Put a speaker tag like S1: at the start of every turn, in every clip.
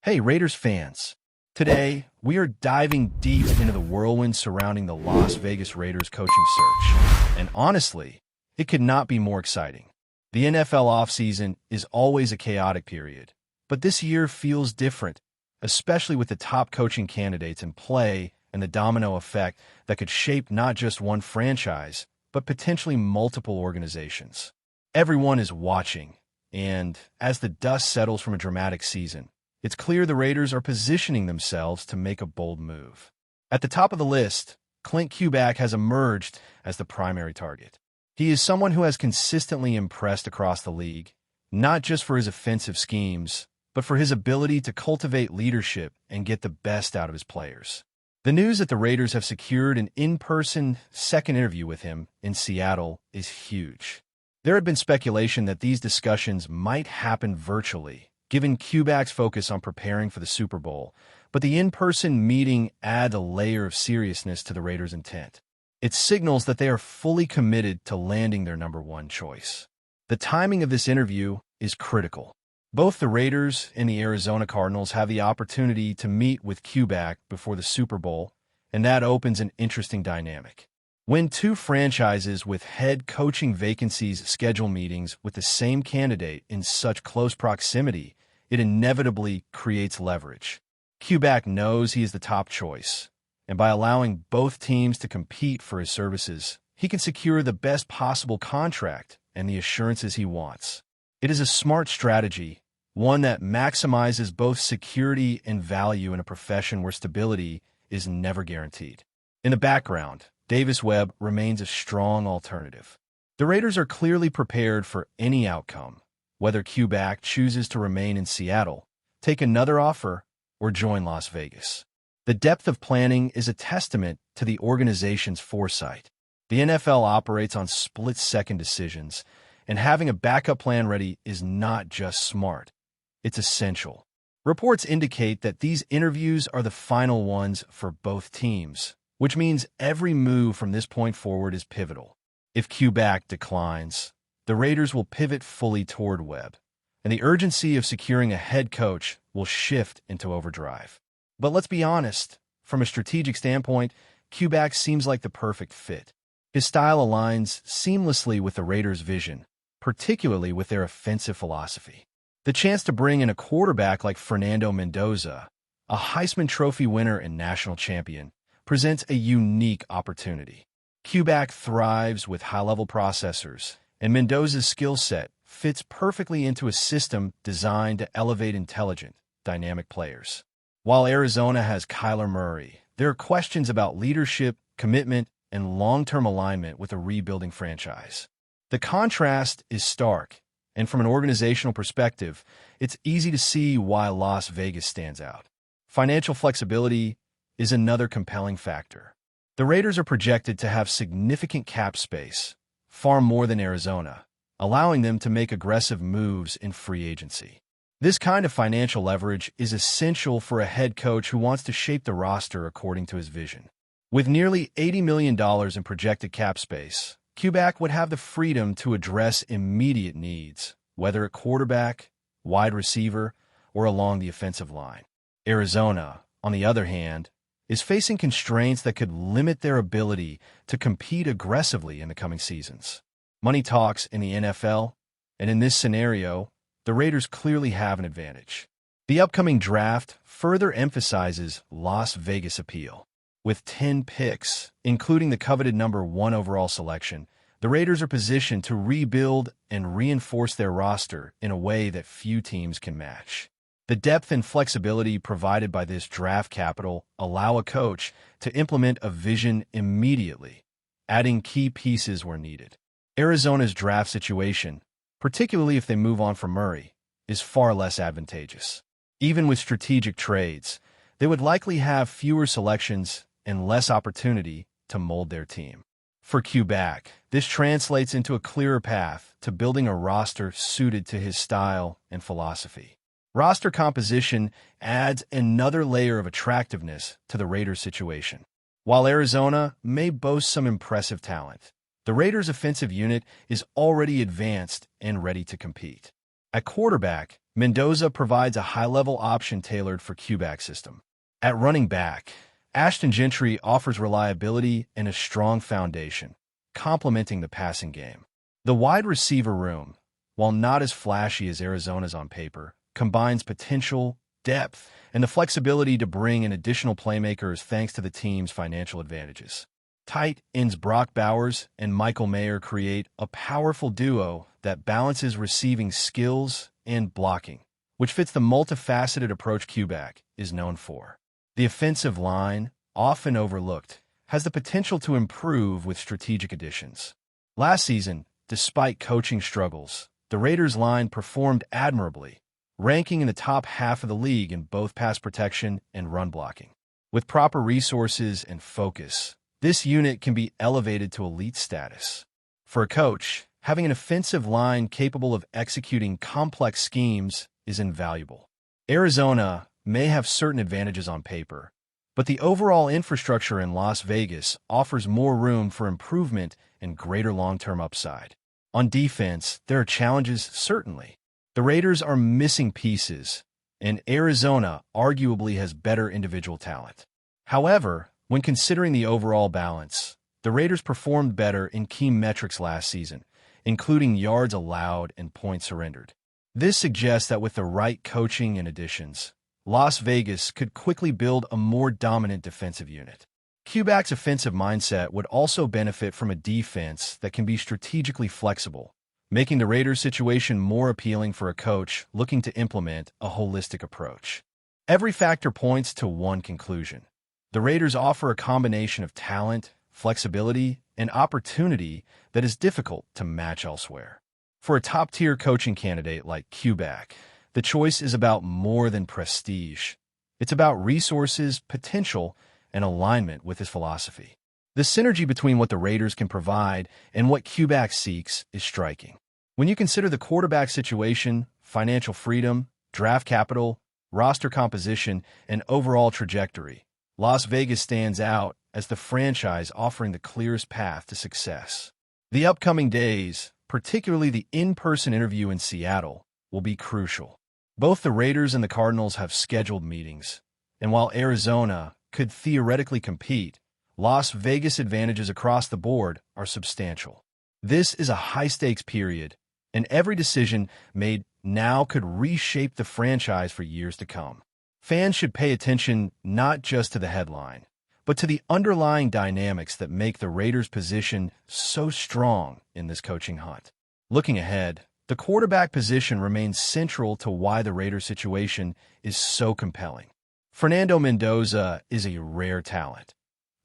S1: Hey, Raiders fans. Today, we are diving deep into the whirlwind surrounding the Las Vegas Raiders coaching search. And honestly, it could not be more exciting. The NFL offseason is always a chaotic period, but this year feels different, especially with the top coaching candidates in play and the domino effect that could shape not just one franchise, but potentially multiple organizations. Everyone is watching, and as the dust settles from a dramatic season, it's clear the Raiders are positioning themselves to make a bold move. At the top of the list, Klint Kubiak has emerged as the primary target. He is someone who has consistently impressed across the league, not just for his offensive schemes, but for his ability to cultivate leadership and get the best out of his players. The news that the Raiders have secured an in-person second interview with him in Seattle is huge. There had been speculation that these discussions might happen virtually, given Kubiak's focus on preparing for the Super Bowl, but the in-person meeting adds a layer of seriousness to the Raiders' intent. It signals that they are fully committed to landing their number one choice. The timing of this interview is critical. Both the Raiders and the Arizona Cardinals have the opportunity to meet with Kubiak before the Super Bowl, and that opens an interesting dynamic. When two franchises with head coaching vacancies schedule meetings with the same candidate in such close proximity, it inevitably creates leverage. Kubiak knows he is the top choice, and by allowing both teams to compete for his services, he can secure the best possible contract and the assurances he wants. It is a smart strategy, one that maximizes both security and value in a profession where stability is never guaranteed. In the background, Davis Webb remains a strong alternative. The Raiders are clearly prepared for any outcome, whether Kubiak chooses to remain in Seattle, take another offer, or join Las Vegas. The depth of planning is a testament to the organization's foresight. The NFL operates on split-second decisions, and having a backup plan ready is not just smart, it's essential. Reports indicate that these interviews are the final ones for both teams, which means every move from this point forward is pivotal. If Kubiak declines, the Raiders will pivot fully toward Webb, and the urgency of securing a head coach will shift into overdrive. But let's be honest, from a strategic standpoint, Kubiak seems like the perfect fit. His style aligns seamlessly with the Raiders' vision, particularly with their offensive philosophy. The chance to bring in a quarterback like Fernando Mendoza, a Heisman Trophy winner and national champion, presents a unique opportunity. Kubiak thrives with high-level processors, and Mendoza's skill set fits perfectly into a system designed to elevate intelligent, dynamic players. While Arizona has Kyler Murray, there are questions about leadership, commitment, and long-term alignment with a rebuilding franchise. The contrast is stark, and from an organizational perspective, it's easy to see why Las Vegas stands out. Financial flexibility is another compelling factor. The Raiders are projected to have significant cap space, far more than Arizona, allowing them to make aggressive moves in free agency. This kind of financial leverage is essential for a head coach who wants to shape the roster according to his vision. With nearly $80 million in projected cap space, Kubiak would have the freedom to address immediate needs, whether at quarterback, wide receiver, or along the offensive line. Arizona, on the other hand, is facing constraints that could limit their ability to compete aggressively in the coming seasons. Money talks in the NFL, and in this scenario, the Raiders clearly have an advantage. The upcoming draft further emphasizes Las Vegas' appeal. With 10 picks, including the coveted number 1 overall selection, the Raiders are positioned to rebuild and reinforce their roster in a way that few teams can match. The depth and flexibility provided by this draft capital allow a coach to implement a vision immediately, adding key pieces where needed. Arizona's draft situation, particularly if they move on from Murray, is far less advantageous. Even with strategic trades, they would likely have fewer selections and less opportunity to mold their team. For Kubiak, this translates into a clearer path to building a roster suited to his style and philosophy. Roster composition adds another layer of attractiveness to the Raiders' situation. While Arizona may boast some impressive talent, the Raiders' offensive unit is already advanced and ready to compete. At quarterback, Mendoza provides a high-level option tailored for Kubak's system. At running back, Ashton Gentry offers reliability and a strong foundation, complementing the passing game. The wide receiver room, while not as flashy as Arizona's on paper, combines potential, depth, and the flexibility to bring in additional playmakers thanks to the team's financial advantages. Tight ends Brock Bowers and Michael Mayer create a powerful duo that balances receiving skills and blocking, which fits the multifaceted approach Kubak is known for. The offensive line, often overlooked, has the potential to improve with strategic additions. Last season, despite coaching struggles, the Raiders' line performed admirably, ranking in the top half of the league in both pass protection and run blocking. With proper resources and focus, this unit can be elevated to elite status. For a coach, having an offensive line capable of executing complex schemes is invaluable. Arizona may have certain advantages on paper, but the overall infrastructure in Las Vegas offers more room for improvement and greater long-term upside. On defense, there are challenges, certainly. The Raiders are missing pieces, and Arizona arguably has better individual talent. However, when considering the overall balance, the Raiders performed better in key metrics last season, including yards allowed and points surrendered. This suggests that with the right coaching and additions, Las Vegas could quickly build a more dominant defensive unit. Kubak's offensive mindset would also benefit from a defense that can be strategically flexible, making the Raiders' situation more appealing for a coach looking to implement a holistic approach. Every factor points to one conclusion. The Raiders offer a combination of talent, flexibility, and opportunity that is difficult to match elsewhere. For a top-tier coaching candidate like Kubak, the choice is about more than prestige. It's about resources, potential, and alignment with his philosophy. The synergy between what the Raiders can provide and what Kubak seeks is striking. When you consider the quarterback situation, financial freedom, draft capital, roster composition, and overall trajectory, Las Vegas stands out as the franchise offering the clearest path to success. The upcoming days, particularly the in-person interview in Seattle, will be crucial. Both the Raiders and the Cardinals have scheduled meetings, and while Arizona could theoretically compete, Las Vegas' advantages across the board are substantial. This is a high-stakes period, and every decision made now could reshape the franchise for years to come. Fans should pay attention not just to the headline, but to the underlying dynamics that make the Raiders' position so strong in this coaching hunt. Looking ahead, the quarterback position remains central to why the Raiders' situation is so compelling. Fernando Mendoza is a rare talent,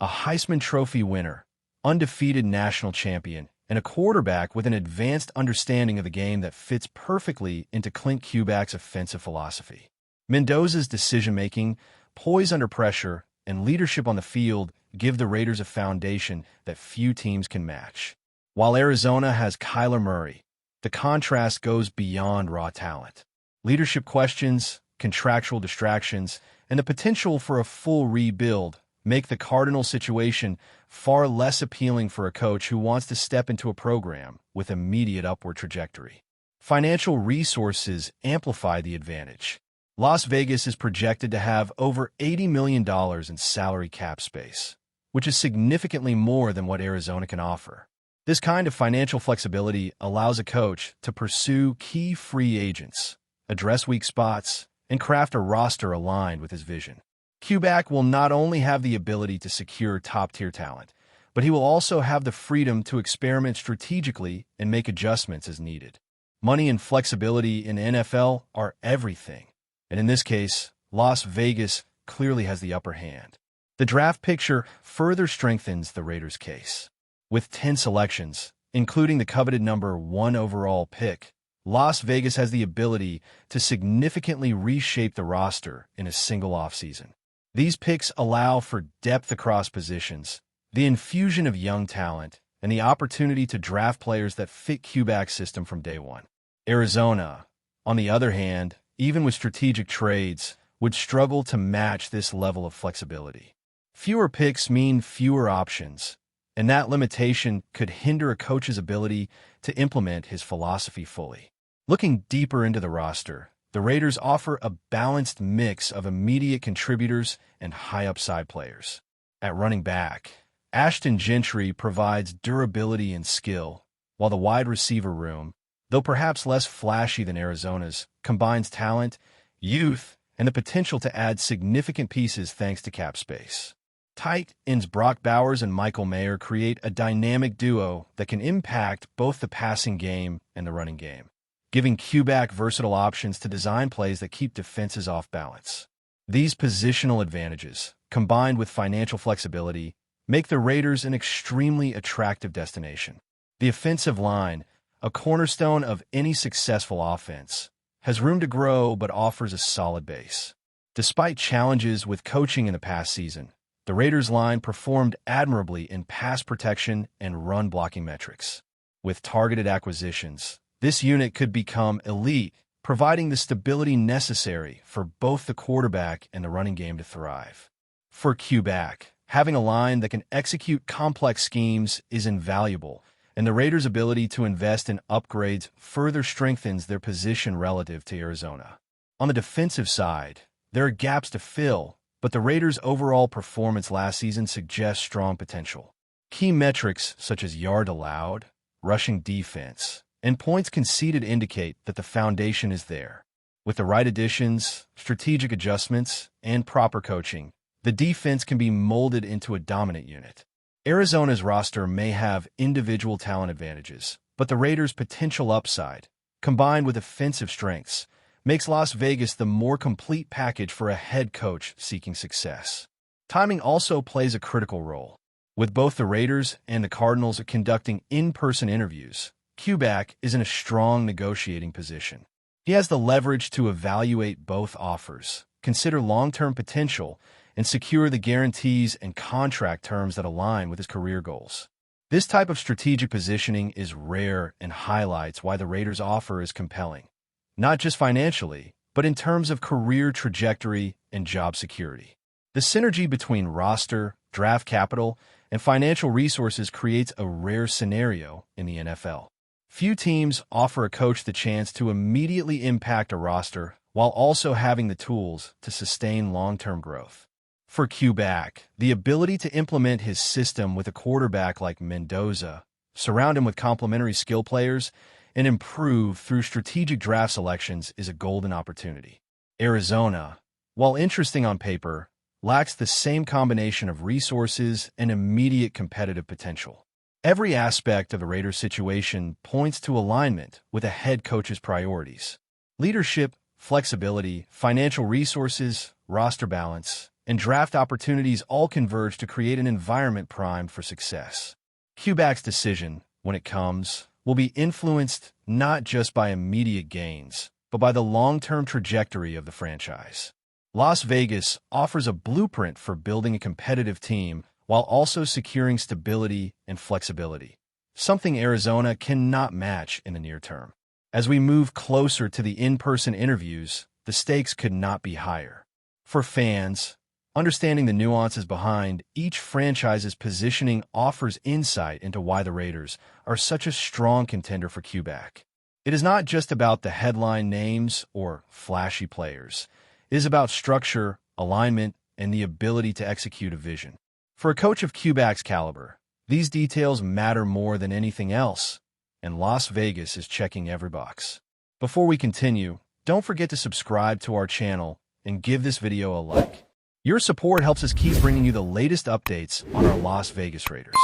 S1: a Heisman Trophy winner, undefeated national champion, and a quarterback with an advanced understanding of the game that fits perfectly into Clint Kubak's offensive philosophy. Mendoza's decision-making, poise under pressure, and leadership on the field give the Raiders a foundation that few teams can match. While Arizona has Kyler Murray, the contrast goes beyond raw talent. Leadership questions, contractual distractions, and the potential for a full rebuild make the Cardinal situation far less appealing for a coach who wants to step into a program with immediate upward trajectory. Financial resources amplify the advantage. Las Vegas is projected to have over $80 million in salary cap space, which is significantly more than what Arizona can offer. This kind of financial flexibility allows a coach to pursue key free agents, address weak spots, and craft a roster aligned with his vision. Kubak will not only have the ability to secure top-tier talent, but he will also have the freedom to experiment strategically and make adjustments as needed. Money and flexibility in the NFL are everything, and in this case, Las Vegas clearly has the upper hand. The draft picture further strengthens the Raiders' case. With 10 selections, including the coveted number 1 overall pick, Las Vegas has the ability to significantly reshape the roster in a single offseason. These picks allow for depth across positions, the infusion of young talent, and the opportunity to draft players that fit Kubak's system from day one. Arizona, on the other hand, even with strategic trades, would struggle to match this level of flexibility. Fewer picks mean fewer options, and that limitation could hinder a coach's ability to implement his philosophy fully. Looking deeper into the roster, the Raiders offer a balanced mix of immediate contributors and high-upside players. At running back, Ashton Gentry provides durability and skill, while the wide receiver room, though perhaps less flashy than Arizona's, combines talent, youth, and the potential to add significant pieces thanks to cap space. Tight ends Brock Bowers and Michael Mayer create a dynamic duo that can impact both the passing game and the running game, giving Q-back versatile options to design plays that keep defenses off balance. These positional advantages, combined with financial flexibility, make the Raiders an extremely attractive destination. The offensive line, a cornerstone of any successful offense, has room to grow but offers a solid base. Despite challenges with coaching in the past season, the Raiders' line performed admirably in pass protection and run-blocking metrics. With targeted acquisitions, this unit could become elite, providing the stability necessary for both the quarterback and the running game to thrive. For Q-back, having a line that can execute complex schemes is invaluable, and the Raiders' ability to invest in upgrades further strengthens their position relative to Arizona. On the defensive side, there are gaps to fill, but the Raiders' overall performance last season suggests strong potential. Key metrics such as yard allowed, rushing defense, and points conceded indicate that the foundation is there. With the right additions, strategic adjustments, and proper coaching, the defense can be molded into a dominant unit. Arizona's roster may have individual talent advantages, but the Raiders' potential upside, combined with offensive strengths, makes Las Vegas the more complete package for a head coach seeking success. Timing also plays a critical role. With both the Raiders and the Cardinals conducting in-person interviews, Q-back is in a strong negotiating position. He has the leverage to evaluate both offers, consider long-term potential, and secure the guarantees and contract terms that align with his career goals. This type of strategic positioning is rare and highlights why the Raiders' offer is compelling, not just financially, but in terms of career trajectory and job security. The synergy between roster, draft capital, and financial resources creates a rare scenario in the NFL. Few teams offer a coach the chance to immediately impact a roster while also having the tools to sustain long-term growth. For Q-back, the ability to implement his system with a quarterback like Mendoza, surround him with complementary skill players, and improve through strategic draft selections is a golden opportunity. Arizona, while interesting on paper, lacks the same combination of resources and immediate competitive potential. Every aspect of the Raiders' situation points to alignment with a head coach's priorities. Leadership, flexibility, financial resources, roster balance, and draft opportunities all converge to create an environment primed for success. Q-back's decision, when it comes, will be influenced not just by immediate gains, but by the long-term trajectory of the franchise. Las Vegas offers a blueprint for building a competitive team while also securing stability and flexibility, something Arizona cannot match in the near term. As we move closer to the in-person interviews, the stakes could not be higher. For fans, understanding the nuances behind each franchise's positioning offers insight into why the Raiders are such a strong contender for Q-back. It is not just about the headline names or flashy players. It is about structure, alignment, and the ability to execute a vision. For a coach of Q-back's caliber, these details matter more than anything else, and Las Vegas is checking every box. Before we continue, don't forget to subscribe to our channel and give this video a like. Your support helps us keep bringing you the latest updates on our Las Vegas Raiders.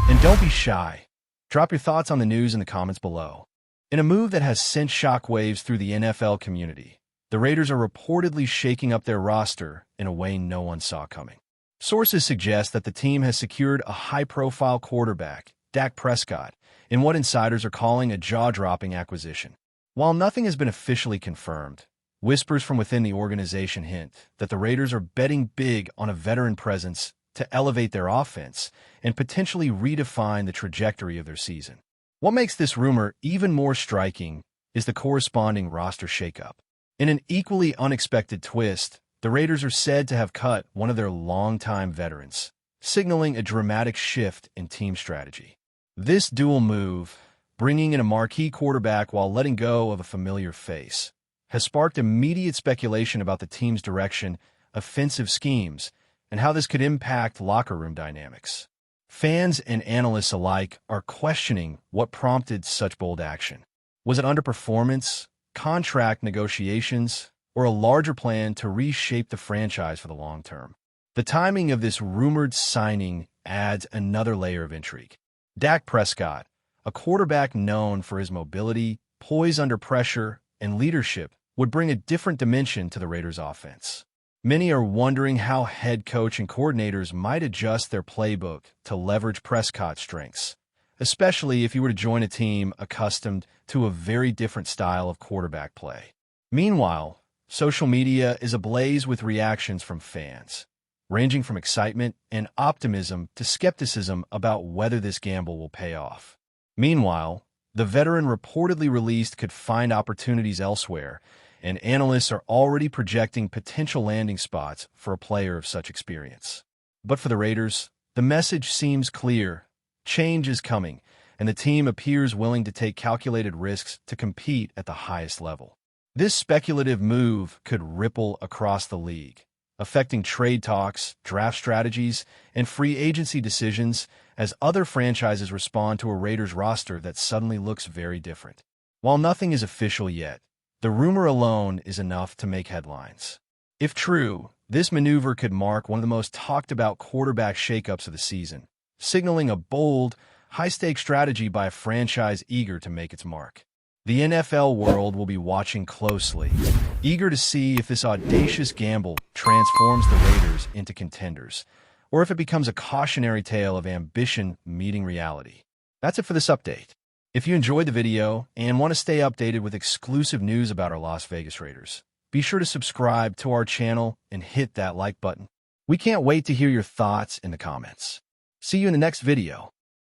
S1: And don't be shy. Drop your thoughts on the news in the comments below. In a move that has sent shockwaves through the NFL community, the Raiders are reportedly shaking up their roster in a way no one saw coming. Sources suggest that the team has secured a high-profile quarterback, Dak Prescott, in what insiders are calling a jaw-dropping acquisition. While nothing has been officially confirmed, whispers from within the organization hint that the Raiders are betting big on a veteran presence to elevate their offense and potentially redefine the trajectory of their season. What makes this rumor even more striking is the corresponding roster shakeup. In an equally unexpected twist, the Raiders are said to have cut one of their longtime veterans, signaling a dramatic shift in team strategy. This dual move, bringing in a marquee quarterback while letting go of a familiar face, has sparked immediate speculation about the team's direction, offensive schemes, and how this could impact locker room dynamics. Fans and analysts alike are questioning what prompted such bold action. Was it underperformance, contract negotiations, or a larger plan to reshape the franchise for the long term? The timing of this rumored signing adds another layer of intrigue. Dak Prescott, a quarterback known for his mobility, poise under pressure, and leadership, would bring a different dimension to the Raiders' offense. Many are wondering how head coach and coordinators might adjust their playbook to leverage Prescott's strengths, especially if he were to join a team accustomed to a very different style of quarterback play. Meanwhile, social media is ablaze with reactions from fans, ranging from excitement and optimism to skepticism about whether this gamble will pay off. Meanwhile, the veteran reportedly released could find opportunities elsewhere, and analysts are already projecting potential landing spots for a player of such experience. But for the Raiders, the message seems clear. Change is coming, and the team appears willing to take calculated risks to compete at the highest level. This speculative move could ripple across the league, affecting trade talks, draft strategies, and free agency decisions as other franchises respond to a Raiders roster that suddenly looks very different. While nothing is official yet, the rumor alone is enough to make headlines. If true, this maneuver could mark one of the most talked-about quarterback shakeups of the season, signaling a bold, high-stakes strategy by a franchise eager to make its mark. The NFL world will be watching closely, eager to see if this audacious gamble transforms the Raiders into contenders, or if it becomes a cautionary tale of ambition meeting reality. That's it for this update. If you enjoyed the video and want to stay updated with exclusive news about our Las Vegas Raiders, be sure to subscribe to our channel and hit that like button. We can't wait to hear your thoughts in the comments. See you in the next video.